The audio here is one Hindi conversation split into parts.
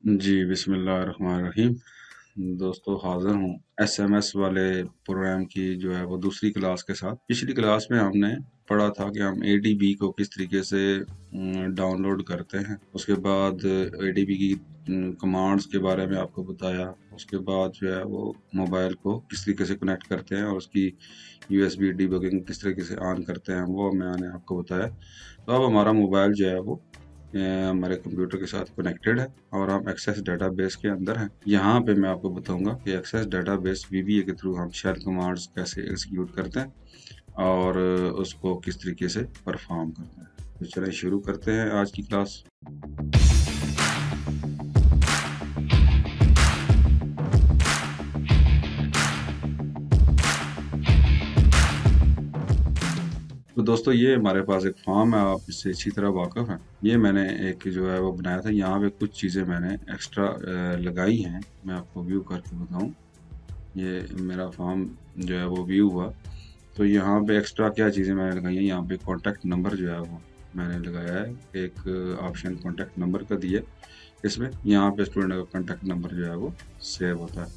जी, बिस्मिल्लाहिर्रहमानिर्रहीम। दोस्तों हाज़िर हूँ एसएमएस वाले प्रोग्राम की जो है वो दूसरी क्लास के साथ। पिछली क्लास में हमने पढ़ा था कि हम एडीबी को किस तरीके से डाउनलोड करते हैं। उसके बाद एडीबी की कमांड्स के बारे में आपको बताया। उसके बाद जो है वो मोबाइल को किस तरीके से कनेक्ट करते हैं और उसकी यूएसबी डिबगिंग किस तरीके से ऑन करते हैं वो मैंने आपको बताया। तो अब हमारा मोबाइल जो है वो हमारे कंप्यूटर के साथ कनेक्टेड है और हम एक्सेस डेटाबेस के अंदर हैं। यहाँ पे मैं आपको बताऊंगा कि एक्सेस डेटाबेस वीबीए के थ्रू हम शेल कमांड्स कैसे एग्जीक्यूट करते हैं और उसको किस तरीके से परफॉर्म करते हैं। तो चलिए शुरू करते हैं आज की क्लास। तो दोस्तों ये हमारे पास एक फॉर्म है, आप इससे अच्छी तरह वाकिफ़ हैं। ये मैंने एक जो है वो बनाया था। यहाँ पे कुछ चीज़ें मैंने एक्स्ट्रा लगाई हैं। मैं आपको व्यू करके बताऊँ। ये मेरा फॉर्म जो है वो व्यू हुआ। तो यहाँ पे एक्स्ट्रा क्या चीज़ें मैंने लगाई हैं, यहाँ पे कॉन्टैक्ट नंबर जो है वो मैंने लगाया है। एक ऑप्शन कॉन्टैक्ट नंबर का दिया इसमें। यहाँ पे स्टूडेंट का कॉन्टैक्ट नंबर जो है वो सेव होता है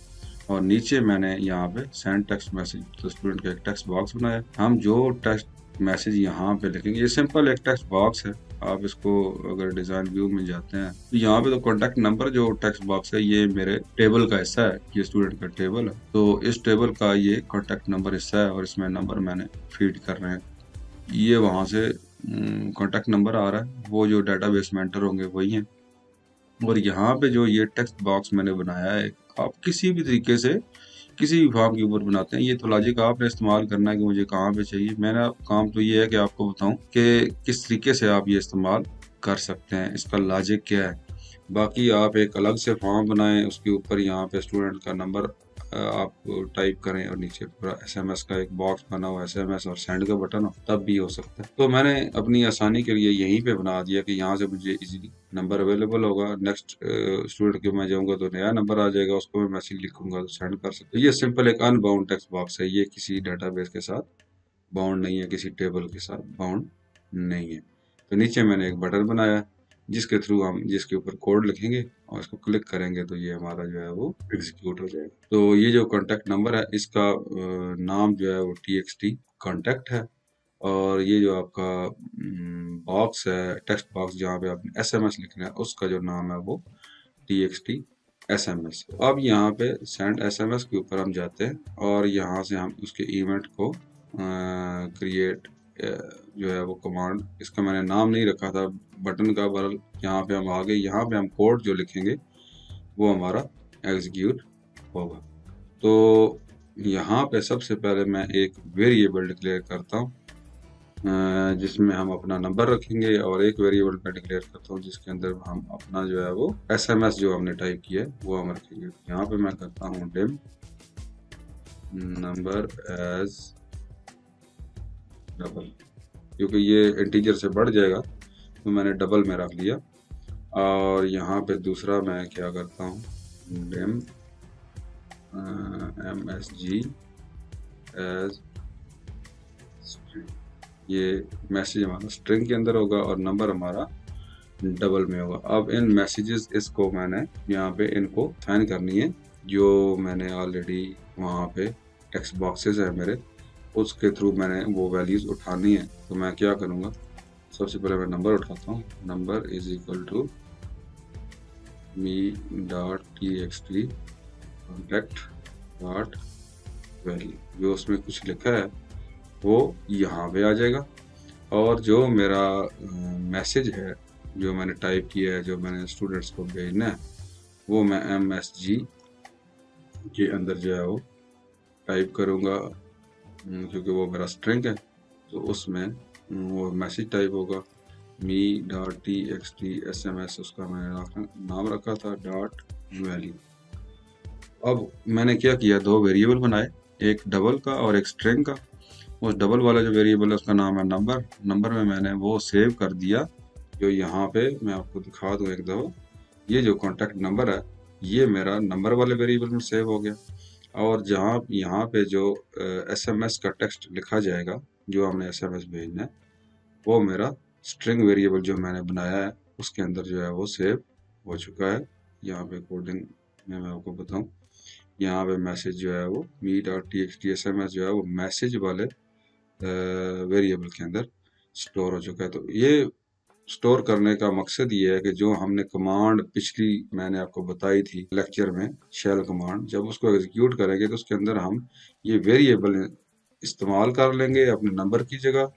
और नीचे मैंने यहाँ पे सेंड टेक्स्ट मैसेज, तो स्टूडेंट का एक टेक्स्ट बॉक्स बनाया। हम जो टेक्स्ट मैसेज यहाँ पे लिखेंगे, ये सिंपल एक टेक्स्ट बॉक्स है। आप इसको अगर डिजाइन व्यू में जाते हैं तो यहाँ पे तो कॉन्टैक्ट नंबर जो टेक्स्ट बॉक्स है ये मेरे टेबल का हिस्सा है। ये स्टूडेंट का टेबल है, तो इस टेबल का ये कॉन्टैक्ट नंबर हिस्सा है और इसमें नंबर मैंने फीड कर रहे हैं। ये वहां से कॉन्टैक्ट नंबर आ रहा है, वो जो डेटाबेस में एंटर होंगे वही हैं। और यहाँ पे जो ये टेक्स्ट बॉक्स मैंने बनाया है, आप किसी भी तरीके से किसी भी फॉर्म के ऊपर बनाते हैं, ये तो लॉजिक आपने इस्तेमाल करना है कि मुझे कहाँ पे चाहिए। मेरा काम तो ये है कि आपको बताऊं कि किस तरीके से आप ये इस्तेमाल कर सकते हैं, इसका लॉजिक क्या है। बाकी आप एक अलग से फॉर्म बनाएं, उसके ऊपर यहाँ पे स्टूडेंट का नंबर आप टाइप करें और नीचे पूरा एसएमएस का एक बॉक्स बना हुआ, एसएमएस और सेंड का बटन हो, तब भी हो सकता है। तो मैंने अपनी आसानी के लिए यहीं पे बना दिया कि यहाँ से मुझे इजीली नंबर अवेलेबल होगा। नेक्स्ट स्टूडेंट के मैं जाऊंगा तो नया नंबर आ जाएगा, उसको मैं मैसेज लिखूंगा तो सेंड कर सकते। ये सिंपल एक अनबाउंड टेक्स्ट बॉक्स है, ये किसी डेटाबेस के साथ बाउंड नहीं है, किसी टेबल के साथ बाउंड नहीं है। तो नीचे मैंने एक बटन बनाया जिसके थ्रू हम जिसके ऊपर कोड लिखेंगे और इसको क्लिक करेंगे तो ये हमारा जो है वो एग्जीक्यूट हो जाएगा। तो ये जो कॉन्टैक्ट नंबर है इसका नाम जो है वो TXT कॉन्टैक्ट है। और ये जो आपका बॉक्स है, टेक्स्ट बॉक्स जहाँ पे आपने एसएमएस लिखना है, उसका जो नाम है वो TXT SMS। अब यहाँ पे सेंड SMS के ऊपर हम जाते हैं और यहाँ से हम उसके इवेंट को क्रिएट जो है वो कमांड, इसका मैंने नाम नहीं रखा था बटन का, बरल यहाँ पे हम आ गए। यहाँ पे हम कोड जो लिखेंगे वो हमारा एग्जीक्यूट होगा। तो यहाँ पे सबसे पहले मैं एक वेरिएबल डिक्लेयर करता हूँ जिसमें हम अपना नंबर रखेंगे, और एक वेरिएबल मैं डिक्लेयर करता हूँ जिसके अंदर हम अपना जो है वो एसएमएस जो हमने टाइप किया है वो हम रखेंगे। यहाँ पे मैं करता हूँ डिम नंबर एज डबल, क्योंकि ये इंटीजर से बढ़ जाएगा तो मैंने डबल में रख लिया। और यहाँ पे दूसरा मैं क्या करता हूँ, डिम MSG एज, ये मैसेज हमारा स्ट्रिंग के अंदर होगा और नंबर हमारा डबल में होगा। अब इन मैसेजेस इसको मैंने यहाँ पे इनको साइन करनी है, जो मैंने ऑलरेडी वहाँ पे टेक्स्ट बॉक्सेस है मेरे, उसके थ्रू मैंने वो वैल्यूज उठानी है। तो मैं क्या करूँगा, सबसे पहले मैं नंबर उठाता हूँ। Number is equal to me.txt contact dot value, जो उसमें कुछ लिखा है वो यहाँ पे आ जाएगा। और जो मेरा मैसेज है जो मैंने टाइप किया है, जो मैंने स्टूडेंट्स को भेजना है, वो मैं MSG के अंदर जो है वो टाइप करूँगा, क्योंकि वो मेरा स्ट्रिंग है तो उसमें वो मैसेज टाइप होगा। me.txt SMS उसका मैंने नाम रखा था डॉट वैल्यू। अब मैंने क्या किया, दो वेरिएबल बनाए, एक डबल का और एक स्ट्रिंग का। उस डबल वाला जो वेरिएबल है उसका नाम है नंबर। नंबर में मैंने वो सेव कर दिया, जो यहाँ पे मैं आपको दिखा दूँ एक दफ़ा। ये जो कॉन्टैक्ट नंबर है ये मेरा नंबर वाले वेरिएबल में सेव हो गया। और जहाँ यहाँ पे जो SMS का टेक्स्ट लिखा जाएगा, जो हमने SMS भेजना है, वो मेरा स्ट्रिंग वेरिएबल जो मैंने बनाया है उसके अंदर जो है वो सेव हो चुका है। यहाँ पे कोडिंग में मैं आपको बताऊं, यहाँ पे मैसेज जो है वो me.txt SMS जो है वो मैसेज वाले वेरिएबल के अंदर स्टोर हो चुका है। तो ये स्टोर करने का मकसद ये है कि जो हमने कमांड पिछली मैंने आपको बताई थी लेक्चर में, शेल कमांड, जब उसको एग्जीक्यूट करेंगे तो उसके अंदर हम ये वेरिएबल इस्तेमाल कर लेंगे अपने नंबर की जगह,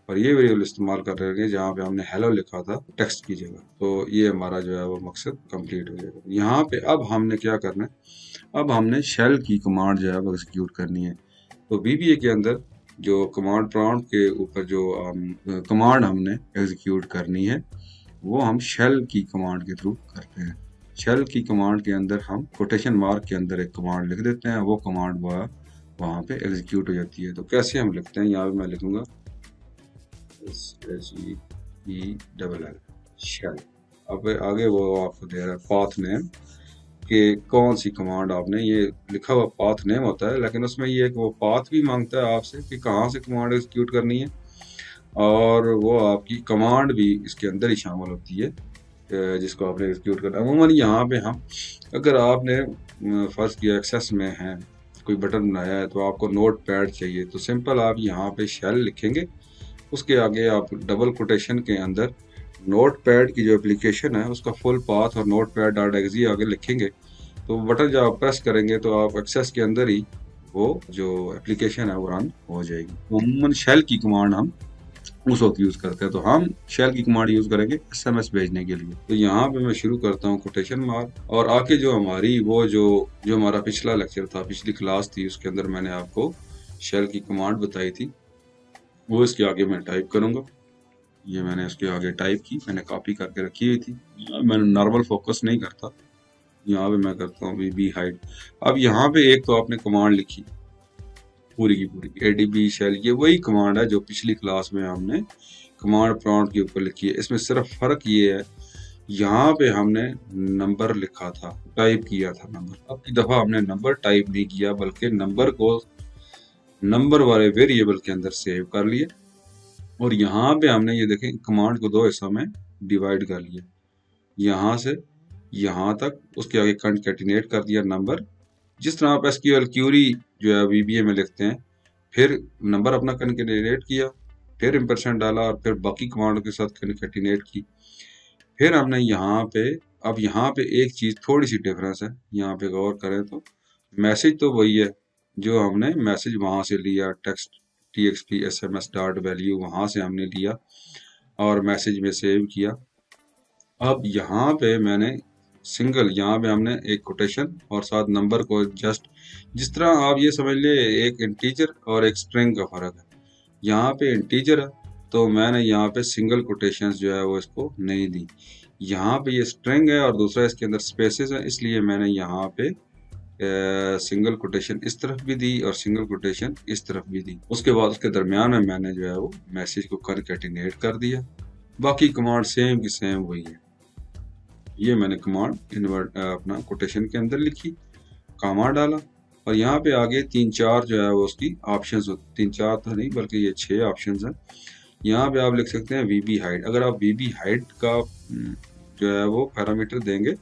और ये वेरिएबल इस्तेमाल कर लेंगे जहाँ पे हमने हेलो लिखा था टेक्स्ट की जगह। तो ये हमारा जो है वो मकसद कंप्लीट हो जाएगा। यहाँ पे अब हमने क्या करना है, अब हमने शेल की कमांड जो है वो एग्जीक्यूट करनी है। तो VBA के अंदर जो कमांड प्रॉम्प्ट के ऊपर जो कमांड हमने एग्जीक्यूट करनी है वो हम शेल की कमांड के थ्रू करते हैं। शेल की कमांड के अंदर हम कोटेशन मार्क के अंदर एक कमांड लिख देते हैं, वो कमांड वहाँ पे एग्जीक्यूट हो जाती है। तो कैसे हम लिखते हैं, यहाँ पे मैं लिखूंगा SHELL शेल। अब आगे वो आपको दे रहा है पाथ नेम कि कौन सी कमांड आपने, ये लिखा हुआ पाथ नेम होता है लेकिन उसमें ये वो पाथ भी मांगता है आपसे कि कहाँ से कमांड एग्जीक्यूट करनी है, और वो आपकी कमांड भी इसके अंदर ही शामिल होती है जिसको आपने एग्जीक्यूट करना है। अमूमन यहाँ पे हम, अगर आपने फर्ज किया एक्सेस में है कोई बटन बनाया है तो आपको नोट पैड चाहिए, तो सिंपल आप यहाँ पे शेल लिखेंगे, उसके आगे आप डबल कोटेशन के अंदर नोट पैड की जो एप्लीकेशन है उसका फुल पाथ और नोट पैड डॉट एक्जी आगे लिखेंगे, तो बटन जब आप प्रेस करेंगे तो आप एक्सेस के अंदर ही वो जो एप्लीकेशन है वो रन हो जाएगी। अमूमन शेल की कमांड हम उस वक्त यूज करते हैं, तो हम शेल की कमांड यूज करेंगे SMS भेजने के लिए। तो यहाँ पे मैं शुरू करता हूँ कोटेशन मार्क, और आके जो हमारी वो जो हमारा पिछला लेक्चर था, पिछली क्लास थी, उसके अंदर मैंने आपको शेल की कमांड बताई थी, वो इसके आगे मैं टाइप करूंगा। ये मैंने इसके आगे टाइप की, मैंने कॉपी करके रखी हुई थी। मैंने नॉर्मल फोकस नहीं करता, यहाँ पे मैं करता हूँ VB हाइड। अब यहाँ पे एक तो आपने कमांड लिखी पूरी की पूरी ADB शेल, ये वही कमांड है जो पिछली क्लास में हमने कमांड प्रॉम्प्ट के ऊपर लिखी है। इसमें सिर्फ फर्क ये है, यहाँ पे हमने नंबर लिखा था, टाइप किया था नंबर। अब की दफा हमने नंबर टाइप नहीं किया, बल्कि नंबर को नंबर वाले वेरिएबल के अंदर सेव कर लिए, और यहाँ पे हमने ये देखें कमांड को दो हिस्सों में डिवाइड कर लिया, यहाँ से यहाँ तक, उसके आगे कंकैटिनेट कर दिया नंबर, जिस तरह आप SQL क्यूरी जो है VBA में लिखते हैं, फिर नंबर अपना कंकैटिनेट किया, फिर एम्परसेंड डाला, और फिर बाकी कमांडों के साथ कंकैटिनेट की। फिर हमने यहाँ पे, अब यहाँ पे एक चीज थोड़ी सी डिफरेंस है, यहाँ पे गौर करें तो मैसेज तो वही है जो हमने मैसेज वहां से लिया, text TXT SMS dot value वहां से हमने लिया और मैसेज में सेव किया। अब यहाँ पे मैंने सिंगल, यहाँ पे हमने एक कोटेशन और साथ नंबर को जस्ट, जिस तरह आप ये समझ लिए एक इंटीजर और एक स्ट्रिंग का फर्क है। यहाँ पे इंटीजर है तो मैंने यहाँ पे सिंगल कोटेशंस जो है वो इसको नहीं दी। यहाँ पे ये स्ट्रिंग है और दूसरा इसके अंदर स्पेसेस है, इसलिए मैंने यहाँ पे सिंगल कोटेशन इस तरफ भी दी और सिंगल कोटेशन इस तरफ भी दी। उसके बाद उसके दरमियान में मैंने जो है वो मैसेज को कंकैटिनेट कर दिया। बाकी कमांड सेम की सेम वही है। ये मैंने कमांड इन्वर्ट अपना कोटेशन के अंदर लिखी, कामा डाला, और यहाँ पे आगे 3-4 जो है वो उसकी ऑप्शंस होती, 3-4 तो नहीं बल्कि ये 6 ऑप्शंस हैं। यहाँ पे आप लिख सकते हैं VB हाइट। अगर आप VB हाइट का जो है वो पैरामीटर देंगे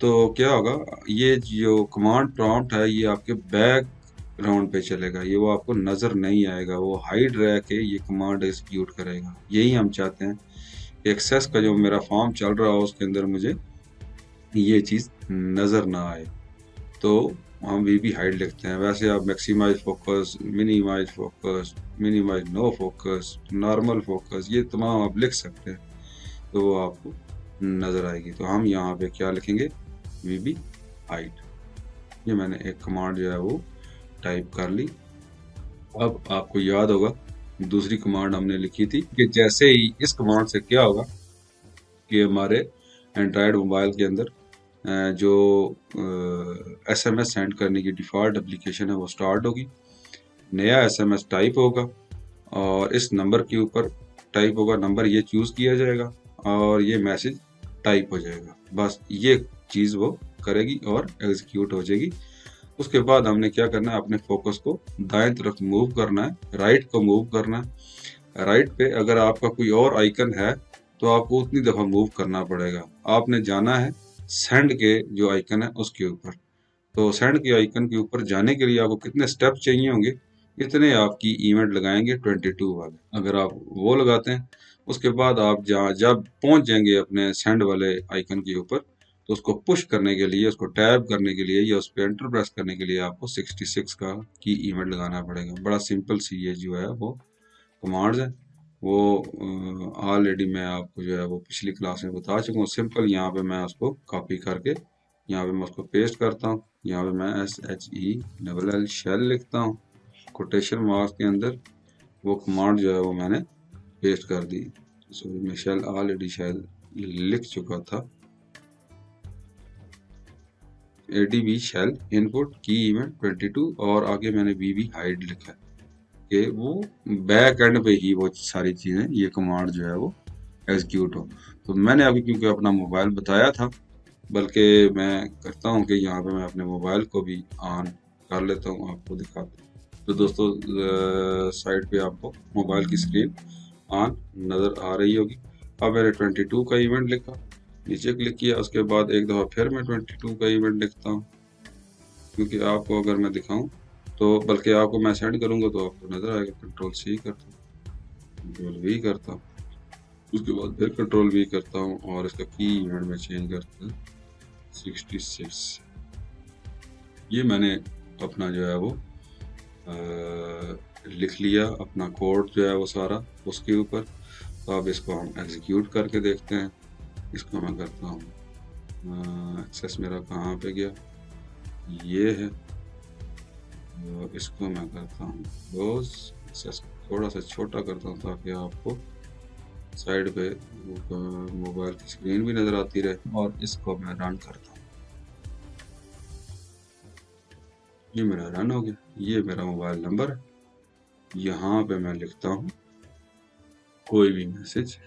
तो क्या होगा, ये जो कमांड प्रॉम्प्ट है ये आपके बैकग्राउंड पे चलेगा, ये वो आपको नजर नहीं आएगा, वो हाइड रह के ये कमांड एग्जीक्यूट करेगा। यही हम चाहते हैं, एक्सेस का जो मेरा फॉर्म चल रहा हो उसके अंदर मुझे ये चीज नजर ना आए, तो हम VB हाइड लिखते हैं। वैसे आप maximise focus, minimise focus, minimise no focus, normal focus, ये तमाम आप लिख सकते हैं, तो वो आपको नजर आएगी। तो हम यहाँ पे क्या लिखेंगे, VB हाइड। ये मैंने एक कमांड जो है वो टाइप कर ली। अब आपको याद होगा दूसरी कमांड हमने लिखी थी कि जैसे ही इस कमांड से क्या होगा कि हमारे एंड्रॉयड मोबाइल के अंदर जो SMS सेंड करने की डिफ़ॉल्ट एप्लीकेशन है वो स्टार्ट होगी, नया SMS टाइप होगा और इस नंबर के ऊपर टाइप होगा, नंबर ये चूज़ किया जाएगा और ये मैसेज टाइप हो जाएगा। बस ये चीज़ वो करेगी और एग्जीक्यूट हो जाएगी। उसके बाद हमने क्या करना है, अपने फोकस को दाएं तरफ मूव करना है, राइट को मूव करना है। राइट पे अगर आपका कोई और आइकन है तो आपको उतनी दफ़ा मूव करना पड़ेगा। आपने जाना है सेंड के जो आइकन है उसके ऊपर। तो सेंड के आइकन के ऊपर जाने के लिए आपको कितने स्टेप चाहिए होंगे, इतने आपकी इवेंट लगाएंगे 22 वाले। अगर आप वो लगाते हैं, उसके बाद आप जब पहुंच जाएंगे अपने सेंड वाले आइकन के ऊपर, तो उसको पुश करने के लिए, उसको टैब करने के लिए या उस पर एंटर प्रेस करने के लिए आपको 66 का की इवेंट लगाना पड़ेगा। बड़ा सिंपल सी ये जो है वो कमांड्स है, वो ऑलरेडी मैं आपको जो है वो पिछली क्लास में बता चुका हूँ। सिंपल यहाँ पे मैं उसको कॉपी करके यहाँ पे मैं उसको पेस्ट करता हूँ। यहाँ पे मैं SHELL शेल लिखता हूँ, कोटेशन मार्क्स के अंदर वो कमांड जो है वो मैंने पेस्ट कर दी। सॉरी, मैं शेल ऑलरेडी शेल लिख चुका था। ADB शेल इनपुट की इवेंट 22 और आगे मैंने BB हाइड लिखा है कि वो बैक एंड पे ही वो सारी चीजें, ये कमांड जो है वो एग्जीक्यूट हो। तो मैंने अभी क्योंकि अपना मोबाइल बताया था, बल्कि मैं करता हूँ कि यहाँ पे मैं अपने मोबाइल को भी ऑन कर लेता हूँ, आपको दिखाता हूँ। तो दोस्तों साइड पे आपको मोबाइल की स्क्रीन ऑन नज़र आ रही होगी। अब मैंने 22 का इवेंट लिखा, नीचे क्लिक किया, उसके बाद एक दफ़ा फिर मैं 22 का इवेंट लिखता हूँ, क्योंकि आपको अगर मैं दिखाऊँ तो, बल्कि आपको मैं सेंड करूँगा तो आपको नज़र आएगा। Ctrl+C करता हूँ, Ctrl+V करता हूँ, उसके बाद फिर Ctrl+V करता हूँ और इसका की इवेंट में चेंज करता हूँ 66। ये मैंने अपना जो है वो लिख लिया, अपना कोड जो है वो सारा उसके ऊपर। तो अब इसको हम एग्जीक्यूट करके देखते हैं। इसको मैं करता हूँ, एक्सेस मेरा कहाँ पे गया, ये है। तो इसको मैं करता हूँ क्लोज, एक्सेस थोड़ा सा छोटा करता हूँ ताकि आपको साइड पे मोबाइल की स्क्रीन भी नज़र आती रहे। और इसको मैं रन करता हूँ, ये मेरा रन हो गया। ये मेरा मोबाइल नंबर है, यहाँ पे मैं लिखता हूँ कोई भी मैसेज,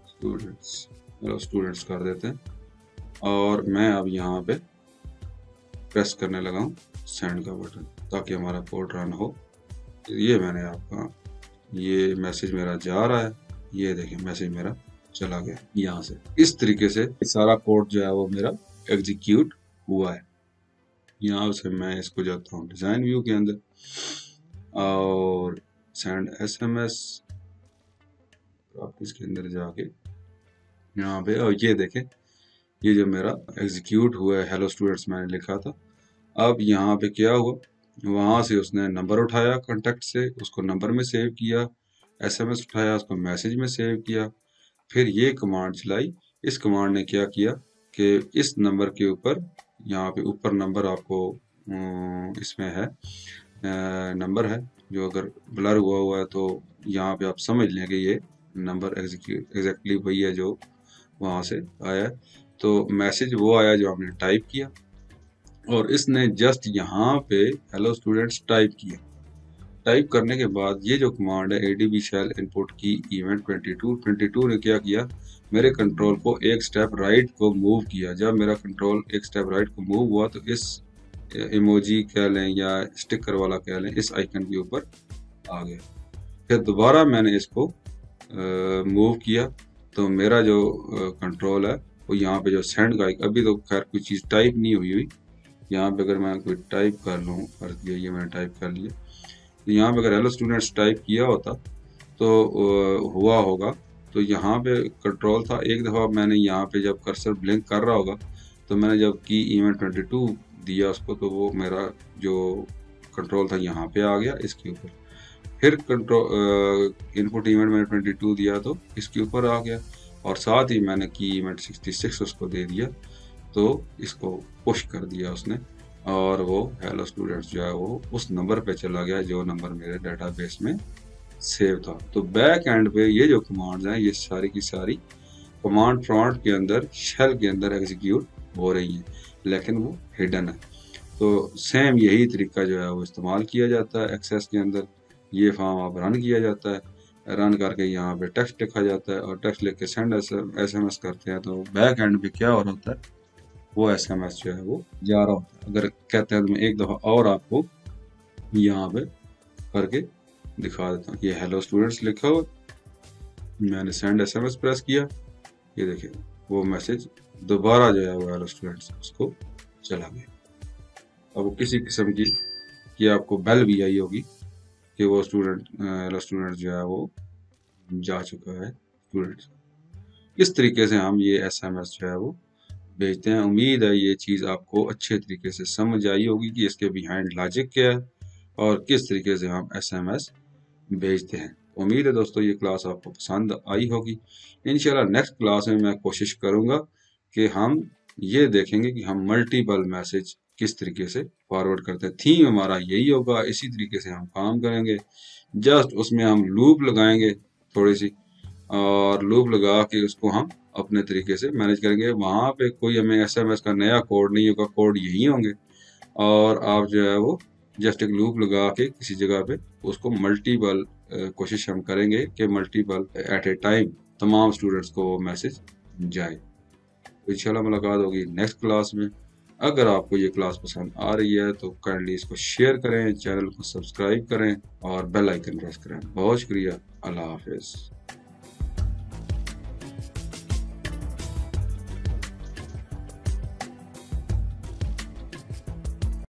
स्टूडेंट्स, चलो स्टूडेंट्स कर देते हैं। और मैं अब यहाँ पे प्रेस करने लगा हूँ सेंड का बटन ताकि हमारा कोड रन हो। ये मैंने आपका, ये मैसेज मेरा जा रहा है, ये देखिए मैसेज मेरा चला गया यहाँ से। इस तरीके से सारा कोड जो है वो मेरा एग्जीक्यूट हुआ है। यहाँ से मैं इसको जाता हूँ डिज़ाइन व्यू के अंदर और सेंड SMS प्रॉपर्टीज के अंदर जाके यहाँ पे, और ये देखें ये जो मेरा एग्जीक्यूट हुआ है हेलो स्टूडेंट्स मैंने लिखा था। अब यहाँ पे क्या हुआ, वहाँ से उसने नंबर उठाया कॉन्टेक्ट से, उसको नंबर में सेव किया, SMS उठाया, उसको मैसेज में सेव किया, फिर ये कमांड चलाई। इस कमांड ने क्या किया कि इस नंबर के ऊपर, यहाँ पे ऊपर नंबर आपको इसमें है, नंबर है जो अगर ब्लर हुआ है तो यहाँ पे आप समझ लें कि ये नंबर एग्जैक्टली वही है जो वहाँ से आया है। तो मैसेज वो आया जो हमने टाइप किया और इसने जस्ट यहाँ पे हेलो स्टूडेंट्स टाइप किया। टाइप करने के बाद ये जो कमांड है ADB शेल इनपुट की इवेंट 22 ने क्या किया, मेरे कंट्रोल को एक स्टेप राइट को मूव किया। जब मेरा कंट्रोल एक स्टेप राइट को मूव हुआ तो इस इमोजी कह लें या स्टिकर वाला कह लें, इस आइकन के ऊपर आ गया। फिर दोबारा मैंने इसको मूव किया तो मेरा जो कंट्रोल है वो यहाँ पे जो सेंड का, अभी तो खैर कोई चीज़ टाइप नहीं हुई, यहाँ पे अगर मैं कोई टाइप कर लूँ, ये मैंने टाइप कर लिया, तो यहाँ पे अगर हेलो स्टूडेंट्स टाइप किया होता तो हुआ होगा। तो यहाँ पे कंट्रोल था, एक दफ़ा मैंने यहाँ पे जब कर्सर ब्लिंक कर रहा होगा तो मैंने जब की इवेंट 22 दिया उसको, तो वो मेरा जो कंट्रोल था यहाँ पे आ गया इसके ऊपर। फिर कंट्रोल इनपुट इवेंट मैंने 22 दिया तो इसके ऊपर आ गया, और साथ ही मैंने की इवेंट 66 उसको दे दिया तो इसको पुश कर दिया उसने, और वो हेलो स्टूडेंट्स जो है वो उस नंबर पे चला गया जो नंबर मेरे डेटाबेस में सेव था। तो बैक एंड पे ये जो कमांड्स हैं ये सारी की सारी कमांड प्रॉम्प्ट के अंदर शेल के अंदर एग्जीक्यूट हो रही हैं, लेकिन वो हिडन है। तो सेम यही तरीका जो है वो इस्तेमाल किया जाता है एक्सेस के अंदर। ये फॉर्म आप रन किया जाता है, रन करके यहाँ पे टेक्स्ट लिखा जाता है और टेक्स्ट लिख के सेंड SMS करते हैं। तो बैक एंड पे क्या हो रहा होता है, वो SMS जो है वो जा रहा होता है। अगर कहते हैं तो मैं एक दफ़ा और आपको यहाँ पे करके दिखा देता हूँ। ये हेलो स्टूडेंट्स लिखा हुआ, मैंने सेंड SMS प्रेस किया, ये देखिए वो मैसेज दोबारा जो है वो हेलो स्टूडेंट्स उसको चला गया। अब वो किसी किस्म की आपको बेल भी आई होगी कि वो हेलो स्टूडेंट जो है वो जा चुका है स्टूडेंट्स। इस तरीके से हम ये SMS जो है वो भेजते हैं। उम्मीद है ये चीज़ आपको अच्छे तरीके से समझ आई होगी कि इसके बिहाइंड लॉजिक क्या है और किस तरीके से हम SMS भेजते हैं। उम्मीद है दोस्तों ये क्लास आपको पसंद आई होगी। इंशाल्लाह नेक्स्ट क्लास में मैं कोशिश करूंगा कि हम ये देखेंगे कि हम मल्टीपल मैसेज किस तरीके से फॉरवर्ड करते हैं। थीम हमारा यही होगा, इसी तरीके से हम काम करेंगे। जस्ट उसमें हम लूप लगाएंगे थोड़ी सी, और लूप लगा के उसको हम अपने तरीके से मैनेज करेंगे। वहाँ पे कोई हमें SMS का नया कोड नहीं होगा, कोड यही होंगे, और आप जो है वो जस्ट एक लूप लगा के किसी जगह पे उसको मल्टीपल कोशिश हम करेंगे कि मल्टीपल एट ए टाइम तमाम स्टूडेंट्स को वो मैसेज जाए। तो इंशाल्लाह मुलाकात होगी नेक्स्ट क्लास में। अगर आपको ये क्लास पसंद आ रही है तो काइंडली इसको शेयर करें, चैनल को सब्सक्राइब करें और बेल आइकन प्रेस करें। बहुत शुक्रिया। अल्लाह हाफिज़।